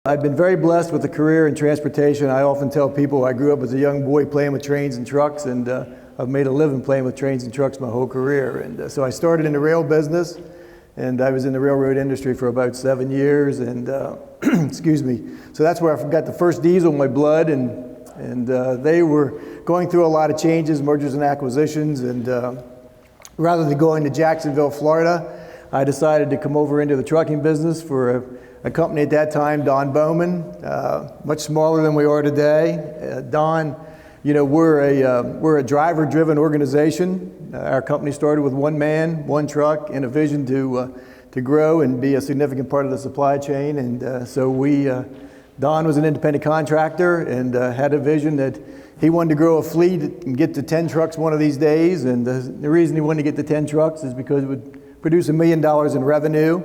I've been very blessed with a career in transportation. I often tell people I grew up as a young boy playing with trains and trucks, and I've made a living playing with trains and trucks my whole career. And so I started in the rail business, and I was in the railroad industry for about 7 years, and excuse me. So that's where I got the first diesel in my blood, and they were going through a lot of changes, mergers and acquisitions, and rather than going to Jacksonville, Florida, I decided to come over into the trucking business for a company at that time, Bowman, much smaller than we are today. Don, you know, we're a driver-driven organization. Our company started with one man, one truck, and a vision to grow and be a significant part of the supply chain. And so Don was an independent contractor and had a vision that he wanted to grow a fleet and get to 10 trucks one of these days. And the reason he wanted to get to 10 trucks is because it would produce $1 million in revenue.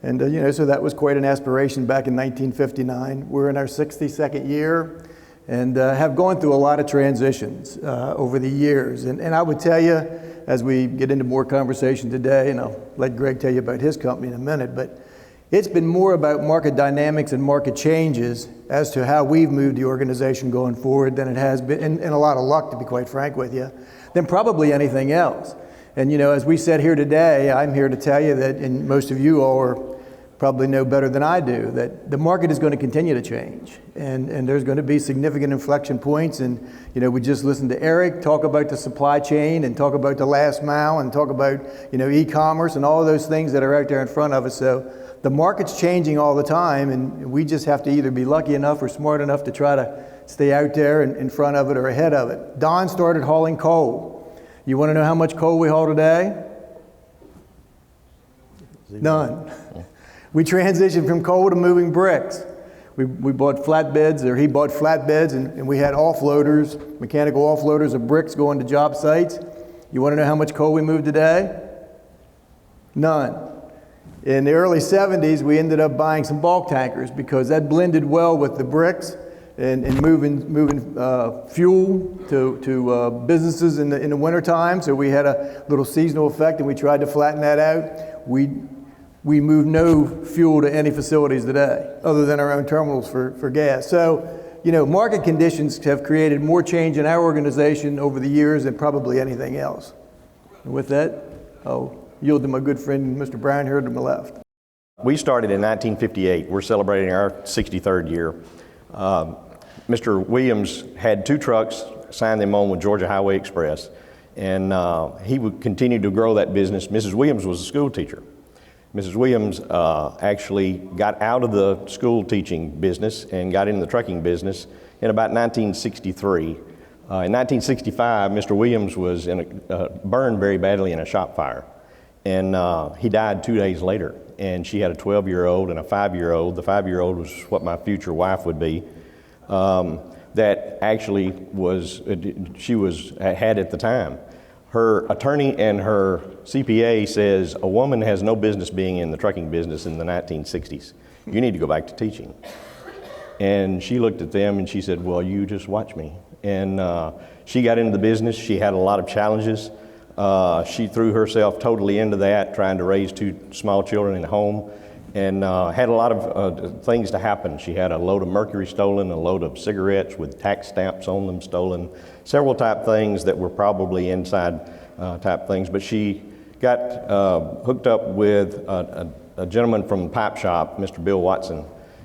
And you know, so that was quite an aspiration back in 1959. We're in our 62nd year and have gone through a lot of transitions over the years. And I would tell you, as we get into more conversation today, and I'll let Greg tell you about his company in a minute, but it's been more about market dynamics and market changes as to how we've moved the organization going forward than it has been, and a lot of luck, to be quite frank with you, than probably anything else. And you know, as we said here today, I'm here to tell you that, and most of you all are probably know better than I do, that the market is going to continue to change, and there's going to be significant inflection points. And you know, we just listened to Eric talk about the supply chain and talk about the last mile and talk about, you know, e-commerce and all of those things that are out there in front of us. So the market's changing all the time, and we just have to either be lucky enough or smart enough to try to stay out there and in front of it or ahead of it. Don started hauling coal. You want to know how much coal we haul today? None. We transitioned from coal to moving bricks. We bought flatbeds, or he bought flatbeds, and we had offloaders, mechanical offloaders of bricks going to job sites. You want to know how much coal we moved today? None. In the early 70s, we ended up buying some bulk tankers because that blended well with the bricks and moving fuel to businesses in the wintertime. So we had a little seasonal effect, and we tried to flatten that out. We move no fuel to any facilities today other than our own terminals for gas. So, you know, market conditions have created more change in our organization over the years than probably anything else. And with that, I'll yield to my good friend, Mr. Brown, here to my left. We started in 1958. We're celebrating our 63rd year. Mr. Williams had 2 trucks, signed them on with Georgia Highway Express, and he would continue to grow that business. Mrs. Williams was a school teacher. Mrs. Williams actually got out of the school teaching business and got into the trucking business in about 1963. In 1965, Mr. Williams was burned very badly in a shop fire, and he died 2 days later. And she had a 12-year-old and a 5-year-old. The 5-year-old was what my future wife would be. That actually had at the time. Her attorney and her CPA says a woman has no business being in the trucking business in the 1960s. You need to go back to teaching. And she looked at them and she said, well, you just watch me. And she got into the business. She had a lot of challenges. She threw herself totally into that, trying to raise 2 small children in the home, and had a lot of things to happen. She had a load of mercury stolen, a load of cigarettes with tax stamps on them stolen, several type things that were probably inside type things. But she got hooked up with a gentleman from the pipe shop, Mr. Bill Watson,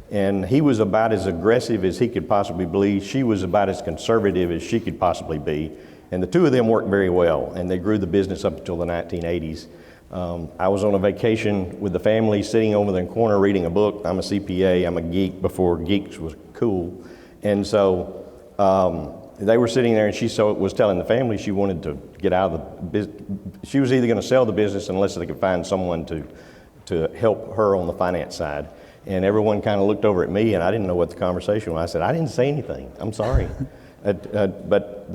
and he was about as aggressive as he could possibly be. She was about as conservative as she could possibly be. And the 2 of them worked very well, and they grew the business up until the 1980s. I was on a vacation with the family, sitting over in the corner reading a book. I'm a CPA, I'm a geek before geeks was cool. And so they were sitting there, and she was telling the family she wanted to get out of the business. She was either gonna sell the business unless they could find someone to help her on the finance side. And everyone kind of looked over at me, and I didn't know what the conversation was. I said, I didn't say anything, I'm sorry. But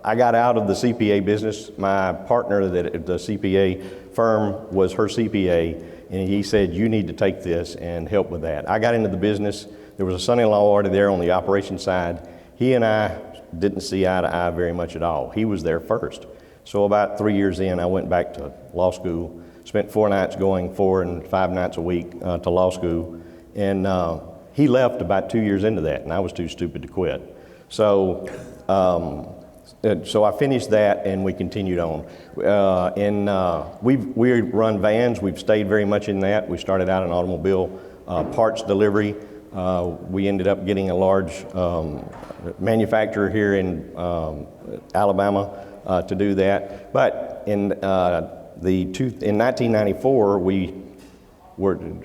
I got out of the CPA business. My partner at the CPA firm was her CPA, and he said, you need to take this and help with that. I got into the business. There was a son-in-law already there on the operations side. He and I didn't see eye to eye very much at all. He was there first. So about 3 years in, I went back to law school, spent 4 nights going 4 and 5 nights a week to law school, and He left about 2 years into that, and I was too stupid to quit. So I finished that, and we continued on. We run vans. We've stayed very much in that. We started out in automobile parts delivery. We ended up getting a large manufacturer here in Alabama to do that. But in 1994, we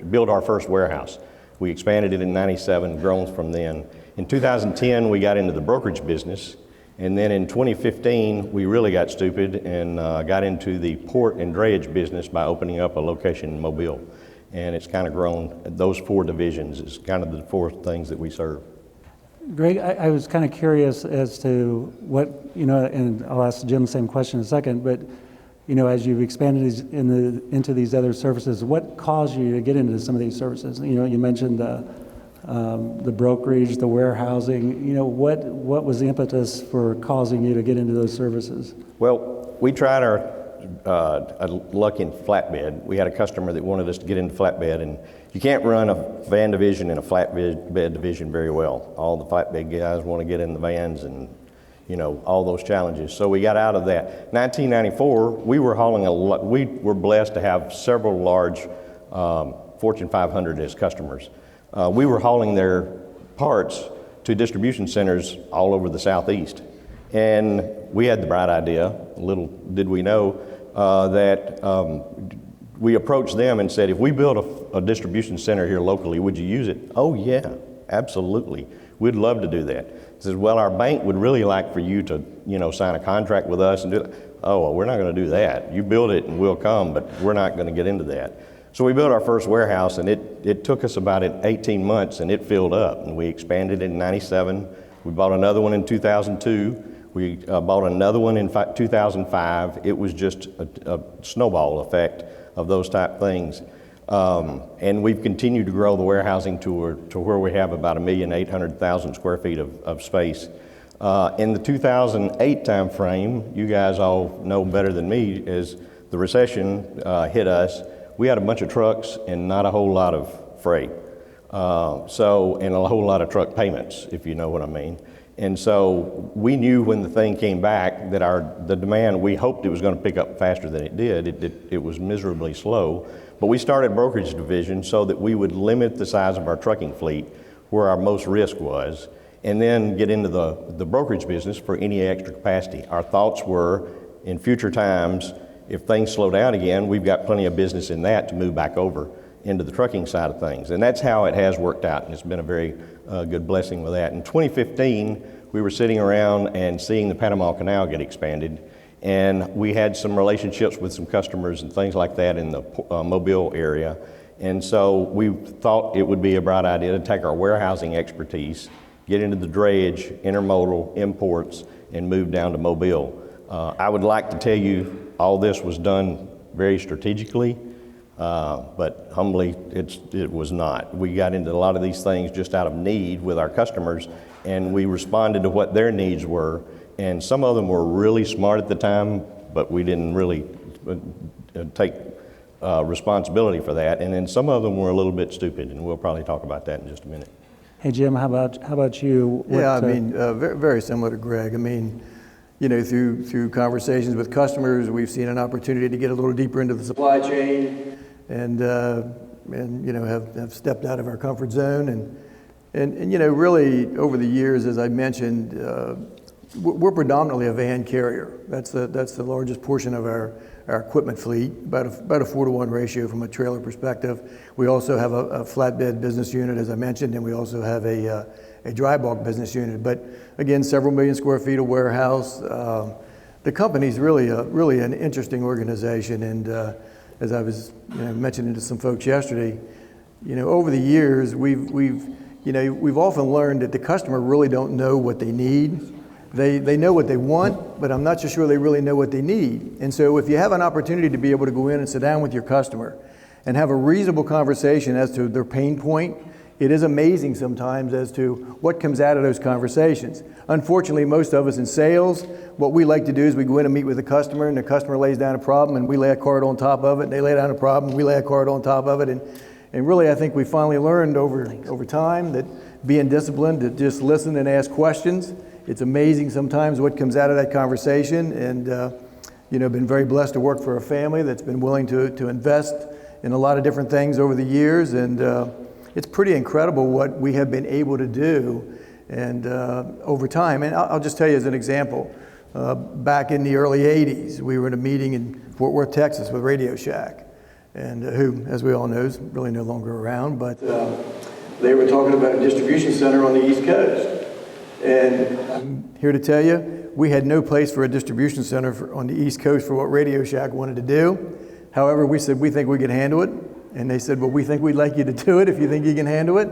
built our first warehouse. We expanded it in '97, grown from then. In 2010, we got into the brokerage business. And then in 2015, we really got stupid and got into the port and drayage business by opening up a location in Mobile. And it's kind of grown. Those 4 divisions is kind of the 4 things that we serve. Greg, I was kind of curious as to what, and I'll ask Jim the same question in a second, but, as you've expanded into these other services, what caused you to get into some of these services? You mentioned the brokerage, the warehousing. What was the impetus for causing you to get into those services? Well, we tried our luck in flatbed. We had a customer that wanted us to get into flatbed, and you can't run a van division and a flatbed division very well. All the flatbed guys want to get in the vans and all those challenges. So we got out of that. 1994, we were hauling we were blessed to have several large Fortune 500 as customers. We were hauling their parts to distribution centers all over the Southeast. And we had the bright idea, little did we know, that we approached them and said, if we build a distribution center here locally, would you use it? Oh yeah, absolutely. We'd love to do that. He says, well, our bank would really like for you to, sign a contract with us and do it. Oh, well, we're not going to do that. You build it and we'll come, but we're not going to get into that. So we built our first warehouse, and it took us about 18 months, and it filled up. And we expanded in '97. We bought another one in 2002. We bought another one in 2005. It was just a snowball effect of those type things. And we've continued to grow the warehousing to where we have about 1,800,000 square feet of space. In the 2008 time frame, you guys all know better than me, as the recession hit us, we had a bunch of trucks and not a whole lot of freight. And a whole lot of truck payments, if you know what I mean. And so we knew when the thing came back that the demand, we hoped it was going to pick up faster than it did. It was miserably slow. But we started brokerage division so that we would limit the size of our trucking fleet where our most risk was, and then get into the brokerage business for any extra capacity. Our thoughts were, in future times, if things slow down again, we've got plenty of business in that to move back over into the trucking side of things. And that's how it has worked out, and it's been a very good blessing with that. In 2015, we were sitting around and seeing the Panama Canal get expanded, and we had some relationships with some customers and things like that in the Mobile area. And so we thought it would be a bright idea to take our warehousing expertise, get into the drayage, intermodal, imports, and move down to Mobile. I would like to tell you all this was done very strategically, but humbly, it was not. We got into a lot of these things just out of need with our customers, and we responded to what their needs were. And some of them were really smart at the time, but we didn't really take responsibility for that. And then some of them were a little bit stupid, and we'll probably talk about that in just a minute. Hey Jim, how about you? Very, very similar to Greg. I mean, through conversations with customers, we've seen an opportunity to get a little deeper into the supply chain, and have stepped out of our comfort zone, and really over the years, as I mentioned, we're predominantly a van carrier. That's the largest portion of our equipment fleet, about a 4-to-1 ratio from a trailer perspective. We also have a flatbed business unit, as I mentioned, and we also have a dry bulk business unit. But again, several million square feet of warehouse. The company's really an interesting organization, and as I was mentioning to some folks yesterday, over the years we've often learned that the customer really don't know what they need. They know what they want, but I'm not so sure they really know what they need. And so if you have an opportunity to be able to go in and sit down with your customer and have a reasonable conversation as to their pain point, it is amazing sometimes as to what comes out of those conversations. Unfortunately, most of us in sales, what we like to do is we go in and meet with the customer, and the customer lays down a problem, and we lay a card on top of it, and they lay down a problem, and we lay a card on top of it, and And really, I think we finally learned over time that being disciplined, to just listen and ask questions. It's amazing sometimes what comes out of that conversation. And, been very blessed to work for a family that's been willing to invest in a lot of different things over the years. And it's pretty incredible what we have been able to do and over time. And I'll just tell you as an example, back in the early 80s, we were in a meeting in Fort Worth, Texas with Radio Shack, and who, as we all know, is really no longer around, but they were talking about a distribution center on the East Coast. And I'm here to tell you, we had no place for a distribution center on the East Coast for what Radio Shack wanted to do. However, we said, we think we can handle it. And they said, well, we think we'd like you to do it if you think you can handle it.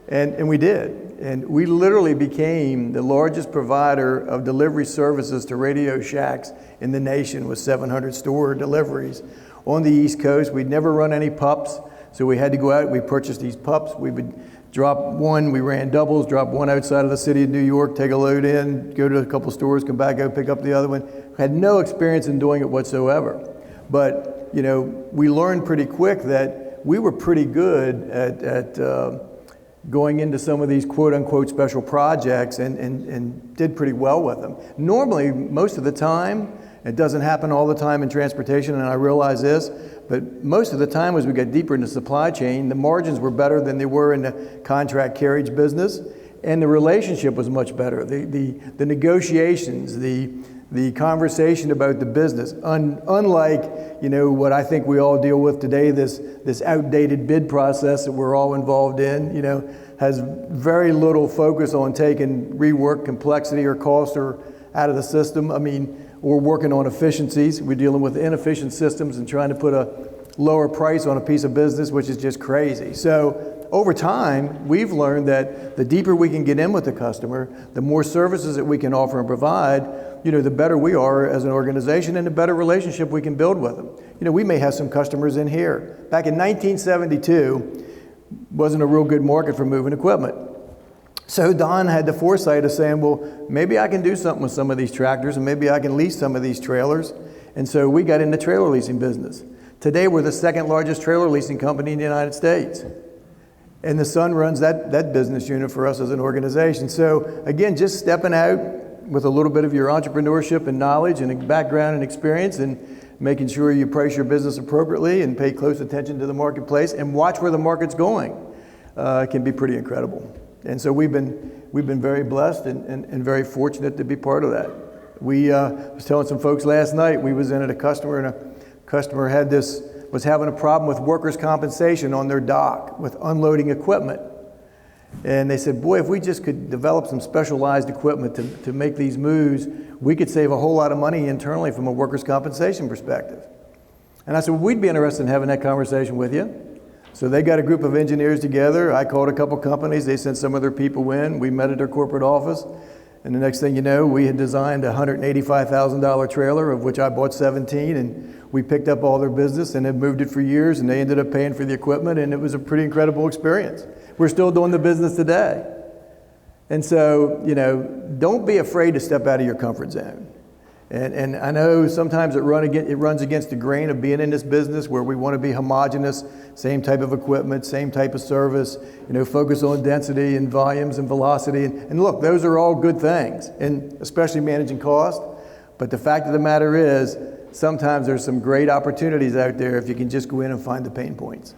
And we did. And we literally became the largest provider of delivery services to Radio Shacks in the nation with 700 store deliveries on the East Coast. We'd never run any pups, so we had to go out. We purchased these pups. We would drop one. We ran doubles, drop one outside of the city of New York, take a load in, go to a couple stores, come back out, pick up the other one. Had no experience in doing it whatsoever. But, we learned pretty quick that we were pretty good at going into some of these quote-unquote special projects and did pretty well with them. Normally, most of the time, it doesn't happen all the time in transportation, and I realize this, but most of the time as we got deeper into supply chain, the margins were better than they were in the contract carriage business, and the relationship was much better. The negotiations, the conversation about the business, unlike what I think we all deal with today, this outdated bid process that we're all involved in, has very little focus on taking rework, complexity, or cost or out of the system. I mean, we're working on efficiencies. We're dealing with inefficient systems and trying to put a lower price on a piece of business, which is just crazy. So over time, we've learned that the deeper we can get in with the customer, the more services that we can offer and provide, the better we are as an organization and the better relationship we can build with them. We may have some customers in here. Back in 1972, wasn't a real good market for moving equipment. So Don had the foresight of saying, well, maybe I can do something with some of these tractors and maybe I can lease some of these trailers. And so we got in the trailer leasing business. Today, we're the second largest trailer leasing company in the United States. And the son runs that business unit for us as an organization. So again, just stepping out with a little bit of your entrepreneurship and knowledge and background and experience and making sure you price your business appropriately and pay close attention to the marketplace and watch where the market's going can be pretty incredible. And so we've been very blessed and very fortunate to be part of that. We was telling some folks last night, we was in at a customer, and a customer was having a problem with workers' compensation on their dock with unloading equipment. And they said, boy, if we just could develop some specialized equipment to make these moves, we could save a whole lot of money internally from a workers' compensation perspective. And I said, well, we'd be interested in having that conversation with you. So they got a group of engineers together. I called a couple companies. They sent some of their people in. We met at their corporate office. And the next thing you know, we had designed a $185,000 trailer, of which I bought 17. And we picked up all their business and had moved it for years. And they ended up paying for the equipment. And it was a pretty incredible experience. We're still doing the business today. And so, don't be afraid to step out of your comfort zone. And I know sometimes it runs against the grain of being in this business where we want to be homogenous, same type of equipment, same type of service, focus on density and volumes and velocity. And look, those are all good things, and especially managing cost. But the fact of the matter is, sometimes there's some great opportunities out there if you can just go in and find the pain points.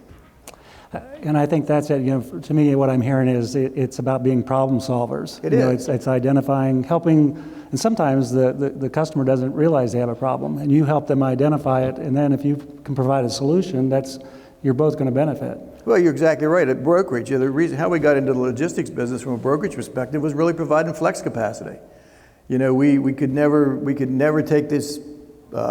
And I think that's it. To me, what I'm hearing is it's about being problem solvers. It is. It's identifying, helping, and sometimes the customer doesn't realize they have a problem, and you help them identify it. And then if you can provide a solution, you're both going to benefit. Well, you're exactly right. At brokerage, the reason how we got into the logistics business from a brokerage perspective was really providing flex capacity. We could never take this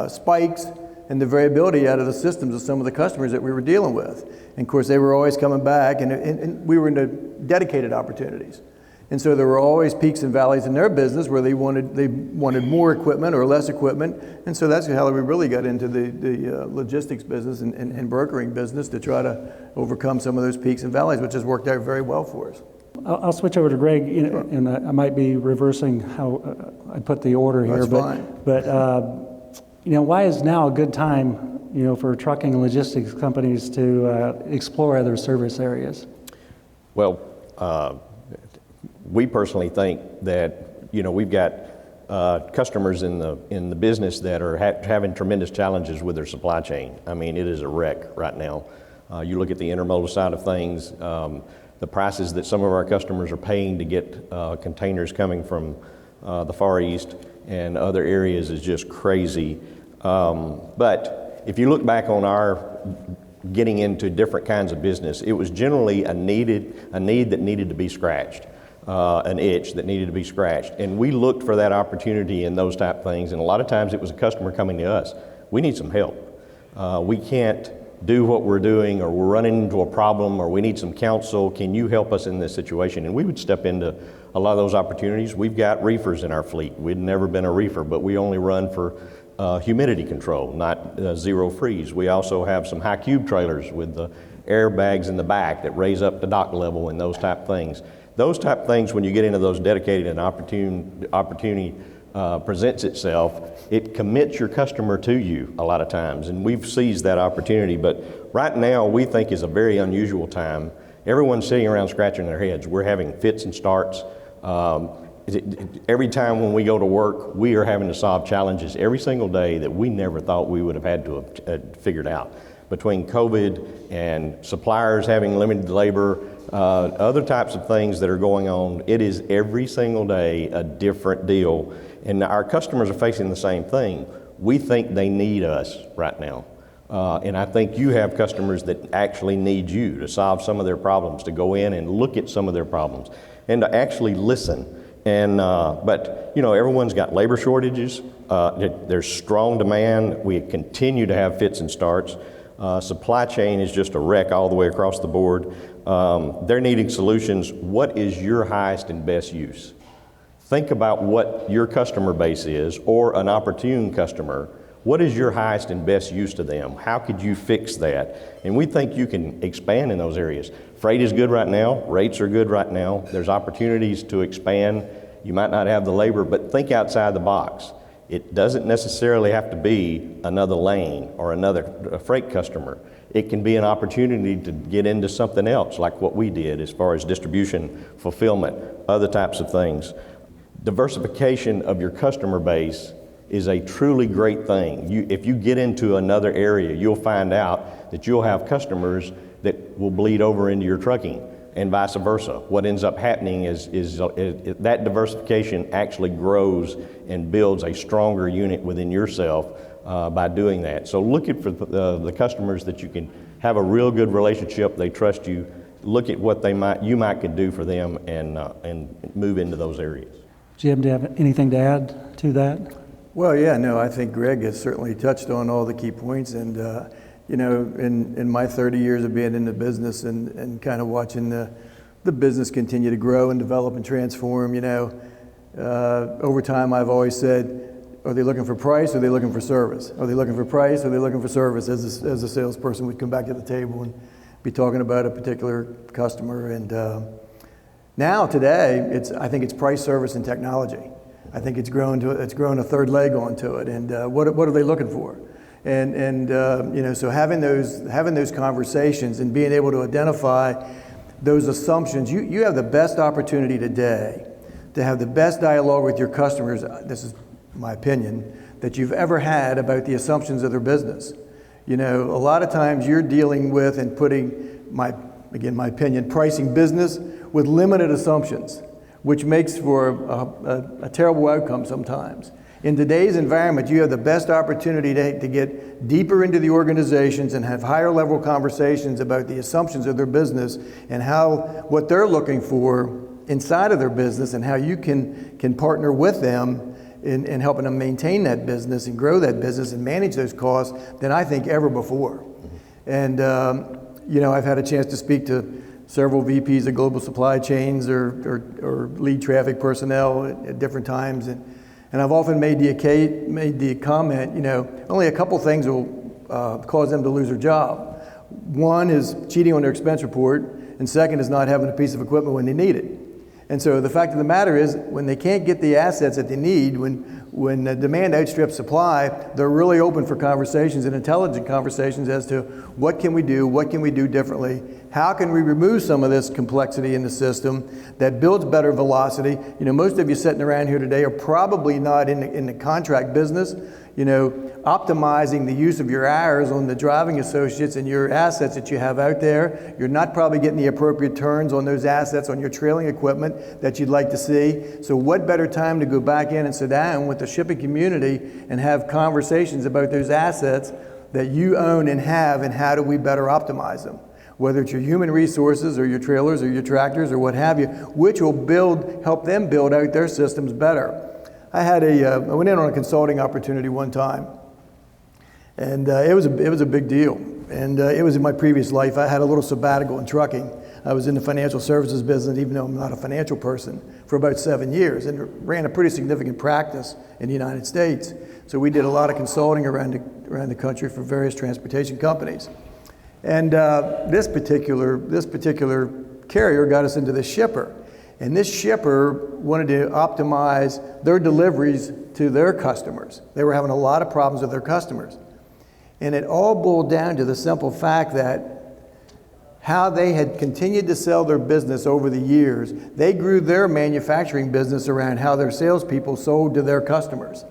spikes and the variability out of the systems of some of the customers that we were dealing with. And of course, they were always coming back, and we were into dedicated opportunities. And so there were always peaks and valleys in their business where they wanted more equipment or less equipment. And so that's how we really got into the logistics business and brokering business to try to overcome some of those peaks and valleys, which has worked out very well for us. I'll switch over to Greg, and I might be reversing how I put the order here. That's fine. But why is now a good time for trucking and logistics companies to explore other service areas? Well, we personally think that, we've got customers in the business that are having tremendous challenges with their supply chain. I mean, it is a wreck right now. You look at the intermodal side of things, the prices that some of our customers are paying to get containers coming from the Far East and other areas is just crazy. But if you look back on our getting into different kinds of business, it was generally a need that needed to be scratched, an itch that needed to be scratched. And we looked for that opportunity in those type of things. And a lot of times it was a customer coming to us. We need some help. We can't do what we're doing, or we're running into a problem, or we need some counsel. Can you help us in this situation? And we would step into a lot of those opportunities. We've got reefers in our fleet. We'd never been a reefer, but we only run for humidity control, not zero freeze. We also have some high cube trailers with the airbags in the back that raise up to dock level and those type things. Those type of things, when you get into those dedicated and opportunity presents itself, it commits your customer to you a lot of times, and we've seized that opportunity. But right now, we think is a very unusual time. Everyone's sitting around scratching their heads. We're having fits and starts. Every time when we go to work, we are having to solve challenges every single day that we never thought we would have had to have figured out. Between COVID and suppliers having limited labor, other types of things that are going on, it is every single day a different deal. And our customers are facing the same thing. We think they need us right now. And I think you have customers that actually need you to solve some of their problems, to go in and look at some of their problems, and to actually listen. And but everyone's got labor shortages. There's strong demand. We continue to have fits and starts. Supply chain is just a wreck all the way across the board. They're needing solutions. What is your highest and best use? Think about what your customer base is, or an opportune customer. What is your highest and best use to them? How could you fix that? And we think you can expand in those areas. Freight is good right now. Rates are good right now. There's opportunities to expand. You might not have the labor, but think outside the box. It doesn't necessarily have to be another lane or another freight customer. It can be an opportunity to get into something else, like what we did as far as distribution, fulfillment, other types of things. Diversification of your customer base is a truly great thing. If you get into another area, you'll find out that you'll have customers that will bleed over into your trucking, and vice versa. What ends up happening is that diversification actually grows and builds a stronger unit within yourself by doing that. So look at for the customers that you can have a real good relationship. They trust you. Look at what you might could do for them, and move into those areas. Jim, do you have anything to add to that? Well, yeah, no, I think Greg has certainly touched on all the key points. And, in my 30 years of being in the business and kind of watching the business continue to grow and develop and transform, over time I've always said, are they looking for price, or are they looking for service? Are they looking for price, or are they looking for service? As a salesperson would come back to the table and be talking about a particular customer. And now, today, I think it's price, service, and technology. I think it's grown a third leg onto it. And what are they looking for? And so having those conversations and being able to identify those assumptions, you have the best opportunity today to have the best dialogue with your customers. This is my opinion, that you've ever had about the assumptions of their business. A lot of times you're dealing with and putting, my opinion, pricing business with limited assumptions, which makes for a terrible outcome sometimes. In today's environment, you have the best opportunity to get deeper into the organizations and have higher level conversations about the assumptions of their business and what they're looking for inside of their business, and how you can partner with them in helping them maintain that business and grow that business and manage those costs than I think ever before. And I've had a chance to speak to several VPs of global supply chains or lead traffic personnel at different times, and I've often made the comment, only a couple things will cause them to lose their job. One is cheating on their expense report, and second is not having a piece of equipment when they need it. And so the fact of the matter is, when they can't get the assets that they need, when the demand outstrips supply, they're really open for conversations and intelligent conversations as to what can we do differently, how can we remove some of this complexity in the system that builds better velocity. You know, most of you sitting around here today are probably not in the contract business. You know, optimizing the use of your hours on the driving associates and your assets that you have out there. You're not probably getting the appropriate turns on those assets on your trailing equipment that you'd like to see. So what better time to go back in and sit down with the shipping community and have conversations about those assets that you own and have, and how do we better optimize them? Whether it's your human resources or your trailers or your tractors or what have you, which will help them build out their systems better. I went in on a consulting opportunity one time, and it was a big deal. And it was in my previous life. I had a little sabbatical in trucking. I was in the financial services business, even though I'm not a financial person, for about 7 years, and ran a pretty significant practice in the United States. So we did a lot of consulting around the country for various transportation companies. And this particular carrier got us into this shipper. And this shipper wanted to optimize their deliveries to their customers. They were having a lot of problems with their customers. And it all boiled down to the simple fact that how they had continued to sell their business over the years, they grew their manufacturing business around how their salespeople sold to their customers.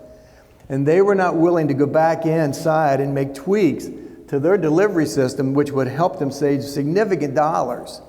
And they were not willing to go back inside and make tweaks to their delivery system, which would help them save significant dollars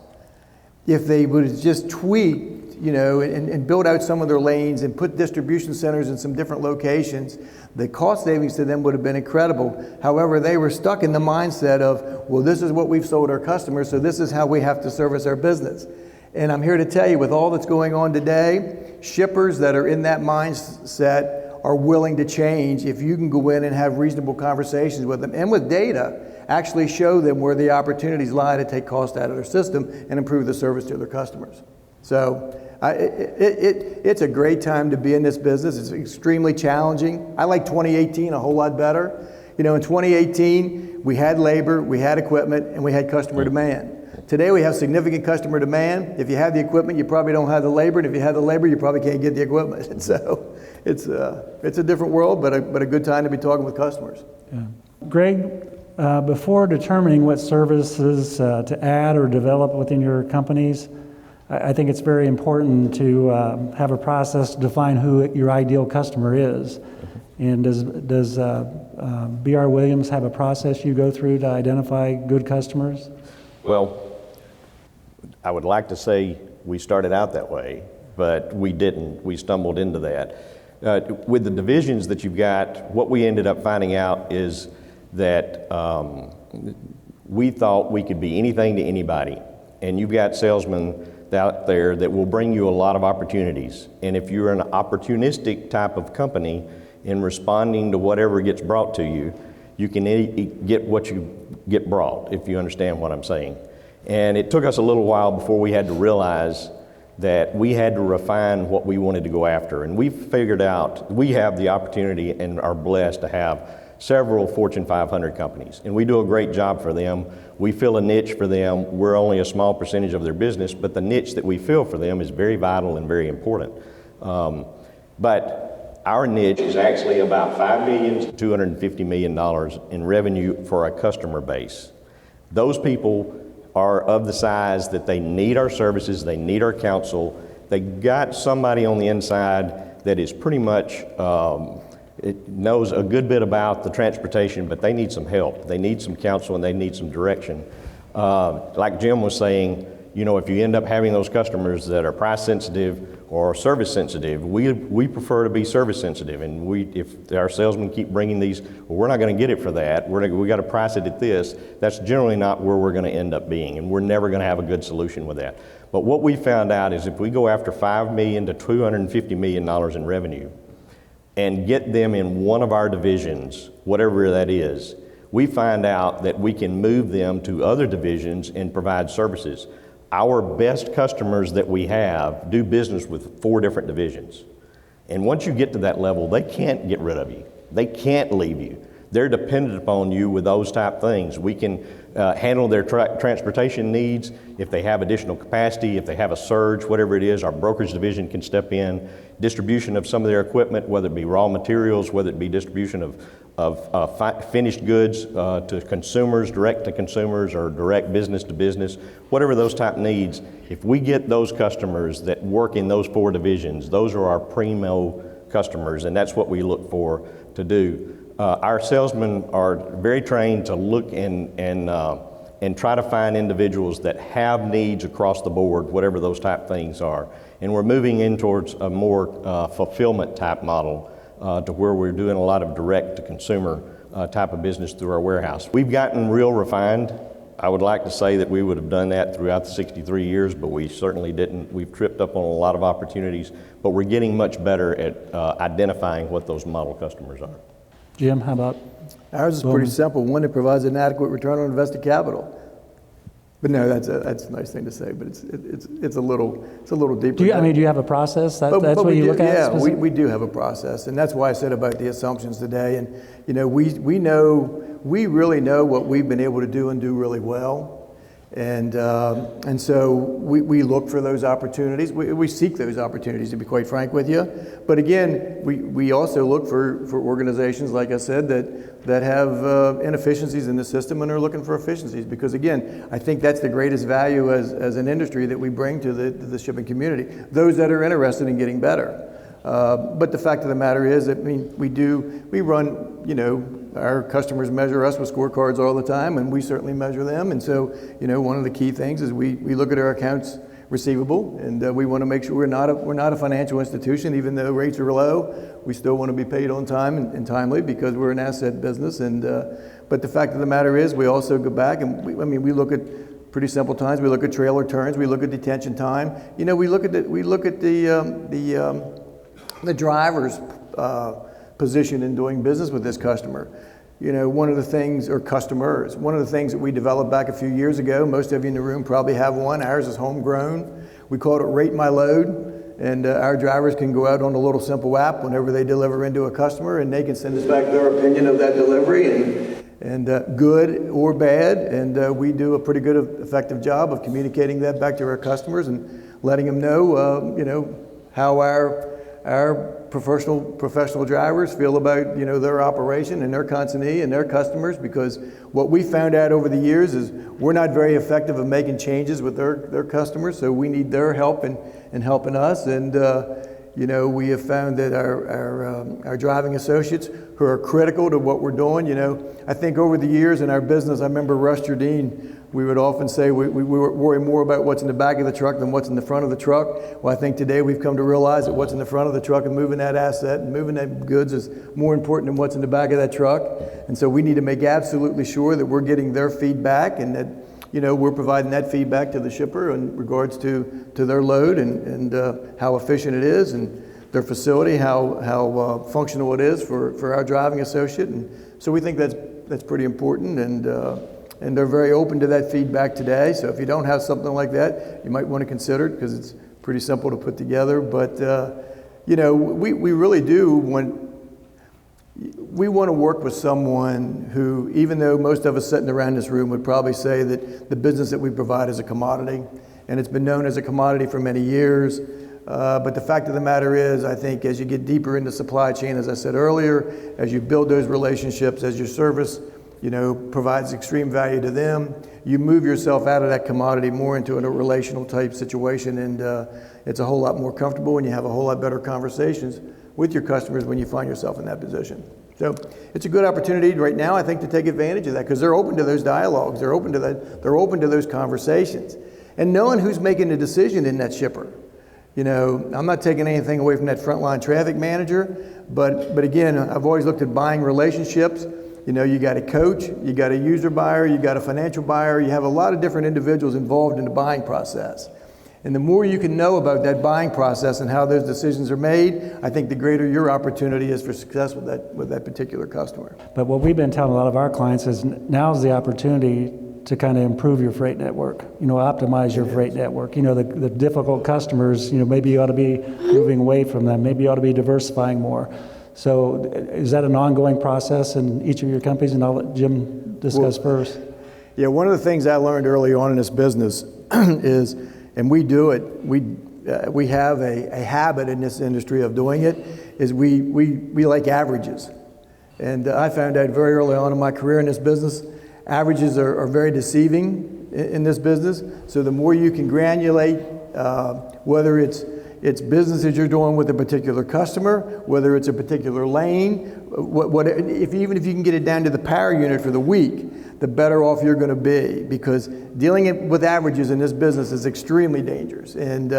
if they would have just tweaked, you know, and build out some of their lanes and put distribution centers in some different locations. The cost savings to them would have been incredible. However, they were stuck in the mindset of, well, this is what we've sold our customers, so this is how we have to service our business. And I'm here to tell you, with all that's going on today, shippers that are in that mindset are willing to change if you can go in and have reasonable conversations with them, and with data, actually show them where the opportunities lie to take cost out of their system and improve the service to their customers. So it's a great time to be in this business. It's extremely challenging. I like 2018 a whole lot better. You know, in 2018, we had labor, we had equipment, and we had customer demand. Today we have significant customer demand. If you have the equipment, you probably don't have the labor, and if you have the labor, you probably can't get the equipment. And so it's a different world, but a good time to be talking with customers. Yeah. Greg, before determining what services to add or develop within your companies, I think it's very important to have a process to define who your ideal customer is. And does B.R. Williams have a process you go through to identify good customers? Well, I would like to say we started out that way, but we didn't. We stumbled into that. With the divisions that you've got, what we ended up finding out is that we thought we could be anything to anybody. And you've got salesmen out there that will bring you a lot of opportunities. And if you're an opportunistic type of company in responding to whatever gets brought to you, you can get what you get brought, if you understand what I'm saying. And it took us a little while before we had to realize that we had to refine what we wanted to go after. And we figured out we have the opportunity and are blessed to have several Fortune 500 companies. And we do a great job for them. We fill a niche for them. We're only a small percentage of their business, but the niche that we fill for them is very vital and very important. But our niche is actually about $5 million to $250 million in revenue for a customer base. Those people are of the size that they need our services, they need our counsel. They got somebody on the inside that is pretty much it knows a good bit about the transportation, but they need some help. They need some counsel and they need some direction. Like Jim was saying, you know, if you end up having those customers that are price sensitive or service sensitive, we prefer to be service sensitive. And if our salesmen keep bringing these, well, we're not going to get it for that. We got to price it at this. That's generally not where we're going to end up being, and we're never going to have a good solution with that. But what we found out is if we go after $5 million to $250 million in revenue and get them in one of our divisions, whatever that is, we find out that we can move them to other divisions and provide services. Our best customers that we have do business with 4 different divisions. And once you get to that level, they can't get rid of you. They can't leave you. They're dependent upon you with those type things. We can handle their transportation needs. If they have additional capacity, if they have a surge, whatever it is, our brokerage division can step in. Distribution of some of their equipment, whether it be raw materials, whether it be distribution of finished goods to consumers, direct to consumers, or direct business to business, whatever those type needs. If we get those customers that work in those 4 divisions, those are our primo customers, and that's what we look for to do. Our salesmen are very trained to look and try to find individuals that have needs across the board, whatever those type things are. And we're moving in towards a more fulfillment type model to where we're doing a lot of direct to consumer type of business through our warehouse. We've gotten real refined. I would like to say that we would have done that throughout the 63 years, but we certainly didn't. We've tripped up on a lot of opportunities, but we're getting much better at identifying what those model customers are. Jim, how about? Ours is Bowman? pretty simple. One that provides an adequate return on invested capital. But no, that's a nice thing to say, but it's a little deeper. Do you have a process? That's But what we you do, look at? yeah, specifically? we do have a process, and that's why I said about the assumptions today. And we really know what we've been able to do and do really well. And so we look for those opportunities. We seek those opportunities, to be quite frank with you. But again, we also look for organizations, like I said, that have inefficiencies in the system and are looking for efficiencies. Because again, I think that's the greatest value as an industry that we bring to the shipping community. Those that are interested in getting better. But the fact of the matter is, I mean, we run, our customers measure us with scorecards all the time, and we certainly measure them. And so, one of the key things is we look at our accounts receivable, and we want to make sure we're not a financial institution. Even though rates are low, we still want to be paid on time and timely, because we're an asset business. And but the fact of the matter is, we also go back and we look at pretty simple times. We look at trailer turns. We look at detention time. We look at the driver's position in doing business with this customer. One of the things, or customers, one of the things that we developed back a few years ago, most of you in the room probably have one. Ours is homegrown. We called it Rate My Load. And our drivers can go out on a little simple app whenever they deliver into a customer, and they can send us back their opinion of that delivery, and good or bad. And we do a pretty good, effective job of communicating that back to our customers and letting them know, how our professional drivers feel about their operation and their consignee and their customers. Because what we found out over the years is we're not very effective at making changes with their customers, so we need their help in helping us. And we have found that our driving associates, who are critical to what we're doing, I think over the years in our business, I remember Russ Jardine, we would often say we worry more about what's in the back of the truck than what's in the front of the truck. Well, I think today we've come to realize that what's in the front of the truck and moving that asset and moving that goods is more important than what's in the back of that truck. And so we need to make absolutely sure that we're getting their feedback, and that we're providing that feedback to the shipper in regards to their load and how efficient it is, and their facility, how functional it is for our driving associate. And so we think that's pretty important, and they're very open to that feedback today. So if you don't have something like that, you might want to consider it, because it's pretty simple to put together. But we really do we want to work with someone who, even though most of us sitting around this room would probably say that the business that we provide is a commodity, and it's been known as a commodity for many years. But the fact of the matter is, I think as you get deeper into supply chain, as I said earlier, as you build those relationships, as your service provides extreme value to them, you move yourself out of that commodity more into a relational type situation, and it's a whole lot more comfortable, and you have a whole lot better conversations with your customers when you find yourself in that position. So it's a good opportunity right now, I think, to take advantage of that, because they're open to those dialogues, they're open to those conversations, and knowing who's making the decision in that shipper. I'm not taking anything away from that frontline traffic manager, but again, I've always looked at buying relationships. You got a coach, you got a user buyer, you got a financial buyer, you have a lot of different individuals involved in the buying process. And the more you can know about that buying process and how those decisions are made, I think the greater your opportunity is for success with that particular customer. But what we've been telling a lot of our clients is now's the opportunity to kind of improve your freight network, optimize your freight network. The difficult customers, maybe you ought to be moving away from them. Maybe you ought to be diversifying more. So is that an ongoing process in each of your companies? And I'll let Jim discuss first. Yeah, one of the things I learned early on in this business is, and we do it, we have a habit in this industry of doing it, is we like averages. And I found out very early on in my career in this business, averages are very deceiving in this business. So the more you can granulate, whether it's businesses you're doing with a particular customer, whether it's a particular lane, even if you can get it down to the power unit for the week, the better off you're going to be, because dealing with averages in this business is extremely dangerous. And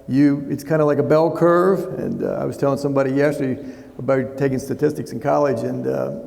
it's kind of like a bell curve. And I was telling somebody yesterday about taking statistics in college, and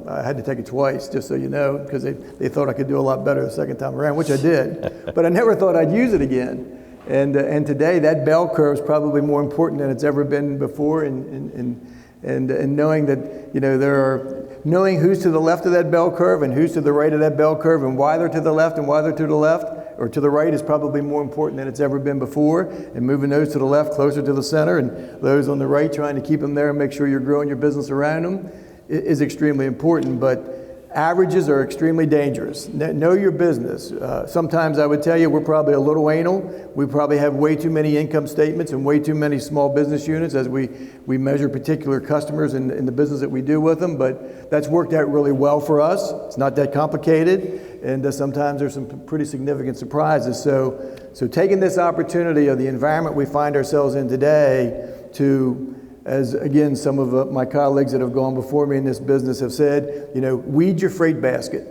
I had to take it twice, just so you know, because they thought I could do a lot better the second time around, which I did. But I never thought I'd use it again. And today, that bell curve is probably more important than it's ever been before. And knowing that, knowing who's to the left of that bell curve and who's to the right of that bell curve, and why they're to the left and why they're to the left or to the right, is probably more important than it's ever been before. And moving those to the left closer to the center, and those on the right trying to keep them there and make sure you're growing your business around them is extremely important. But averages are extremely dangerous. Know your business. Sometimes I would tell you we're probably a little anal. We probably have way too many income statements and way too many small business units as we measure particular customers in the business that we do with them. But that's worked out really well for us. It's not that complicated, and sometimes there's some pretty significant surprises. So taking this opportunity of the environment we find ourselves in today to, as again, some of my colleagues that have gone before me in this business have said, weed your freight basket.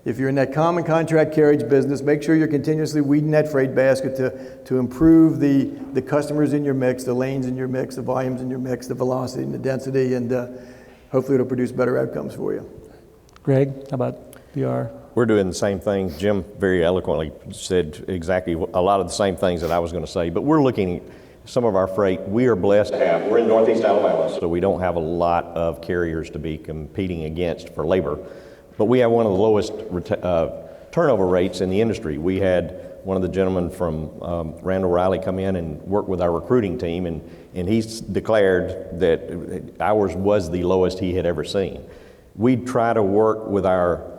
If you're in that common contract carriage business, make sure you're continuously weeding that freight basket to improve the customers in your mix, the lanes in your mix, the volumes in your mix, the velocity and the density, and hopefully it'll produce better outcomes for you. Greg, how about VR? We're doing the same thing. Jim very eloquently said exactly a lot of the same things that I was going to say, but we're looking at some of our freight. We are blessed to have, we're in Northeast Alabama, so we don't have a lot of carriers to be competing against for labor, but we have one of the lowest turnover rates in the industry. We had one of the gentlemen from Randall Riley come in and work with our recruiting team, and he's declared that ours was the lowest he had ever seen. We try to work with our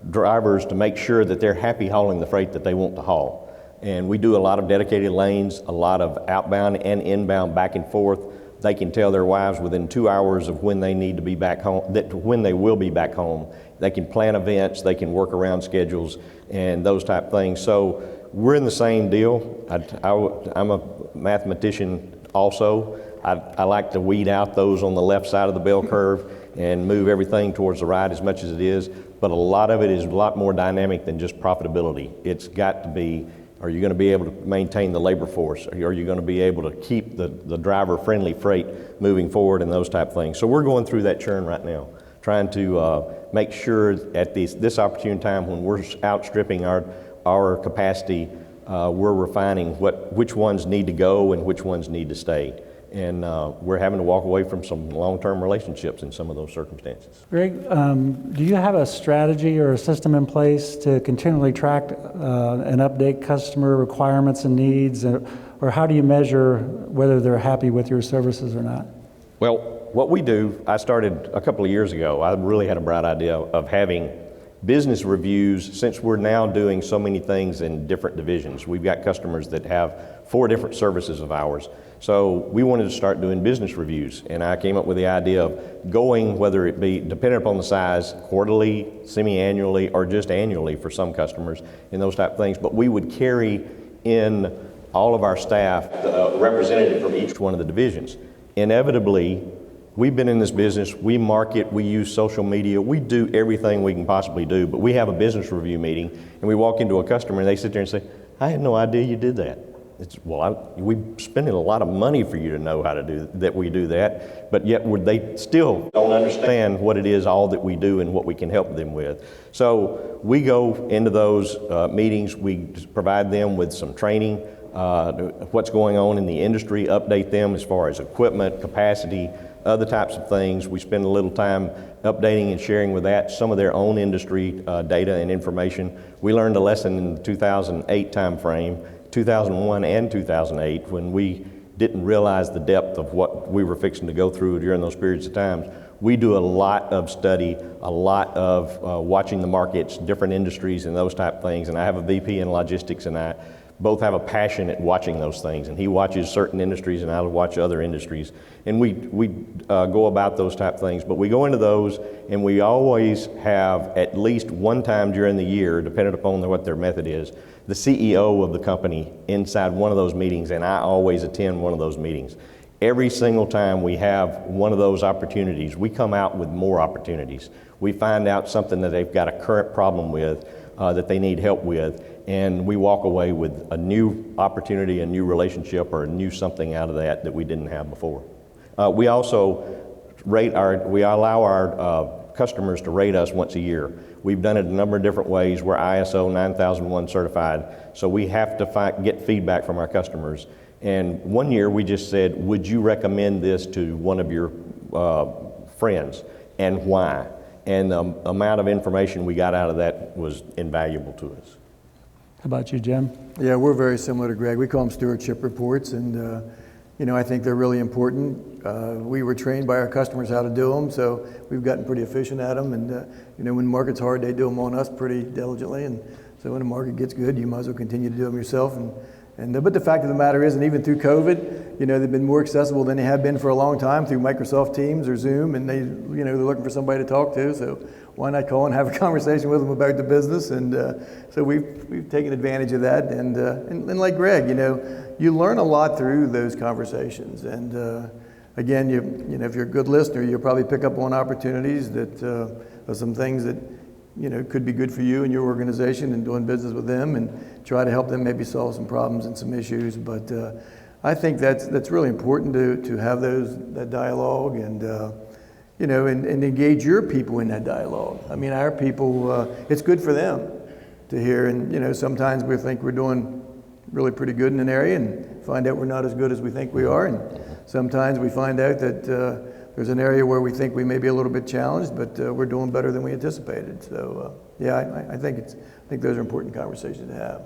drivers to make sure that they're happy hauling the freight that they want to haul. And we do a lot of dedicated lanes, a lot of outbound and inbound back and forth. They can tell their wives within 2 hours of when they need to be back home, when they will be back home. They can plan events, they can work around schedules and those type things. So we're in the same deal. I'm a mathematician also. I like to weed out those on the left side of the bell curve and move everything towards the right as much as it is. But a lot of it is a lot more dynamic than just profitability. It's got to be, are you going to be able to maintain the labor force? Are you going to be able to keep the driver-friendly freight moving forward and those type of things? So we're going through that churn right now, trying to make sure at this opportune time when we're outstripping our capacity, we're refining which ones need to go and which ones need to stay. And we're having to walk away from some long-term relationships in some of those circumstances. Greg, do you have a strategy or a system in place to continually track and update customer requirements and needs, or how do you measure whether they're happy with your services or not? Well, what we do, I started a couple of years ago. I really had a bright idea of having business reviews, since we're now doing so many things in different divisions. We've got customers that have 4 different services of ours. So we wanted to start doing business reviews, and I came up with the idea of going, whether it be dependent upon the size, quarterly, semi-annually, or just annually for some customers and those type of things. But we would carry in all of our staff, a representative from each one of the divisions. Inevitably, we've been in this business, we market, we use social media, we do everything we can possibly do, but we have a business review meeting and we walk into a customer and they sit there and say, I had no idea you did that. We're spending a lot of money for you to know how to do that. We do that, but yet they still don't understand what it is, all that we do and what we can help them with. So we go into those meetings, we provide them with some training, what's going on in the industry, update them as far as equipment, capacity, other types of things. We spend a little time updating and sharing with that some of their own industry data and information. We learned a lesson in the 2008 time frame, 2001 and 2008, when we didn't realize the depth of what we were fixing to go through during those periods of time. We do a lot of study, a lot of watching the markets, different industries and those type of things. And I have a VP in logistics, and I both have a passion at watching those things. And he watches certain industries and I watch other industries. And we go about those type of things. But we go into those, and we always have at least one time during the year, depending upon what their method is, the CEO of the company inside one of those meetings, and I always attend one of those meetings. Every single time we have one of those opportunities, we come out with more opportunities. We find out something that they've got a current problem with, that they need help with, and we walk away with a new opportunity, a new relationship, or a new something out of that we didn't have before. We also we allow our customers to rate us once a year. We've done it a number of different ways. We're ISO 9001 certified, so we have to get feedback from our customers. And one year we just said, would you recommend this to one of your friends, and why? And the amount of information we got out of that was invaluable to us. How about you, Jim? Yeah, we're very similar to Greg. We call them stewardship reports, and I think they're really important. We were trained by our customers how to do them, so we've gotten pretty efficient at them. And when the market's hard, they do them on us pretty diligently. And so when the market gets good, you might as well continue to do them yourself. But the fact of the matter is, and even through COVID, they've been more accessible than they have been for a long time through Microsoft Teams or Zoom, and they're looking for somebody to talk to. So why not call and have a conversation with them about the business? And so we've taken advantage of that. And like Greg, you learn a lot through those conversations. And again, if you're a good listener, you'll probably pick up on opportunities that are some things that could be good for you and your organization, and doing business with them and try to help them maybe solve some problems and some issues. But I think that's really important to have that dialogue and and engage your people in that dialogue. I mean, our people, it's good for them to hear. And sometimes we think we're doing really pretty good in an area and find out we're not as good as we think we are. And sometimes we find out that there's an area where we think we may be a little bit challenged, but we're doing better than we anticipated. So I think those are important conversations to have.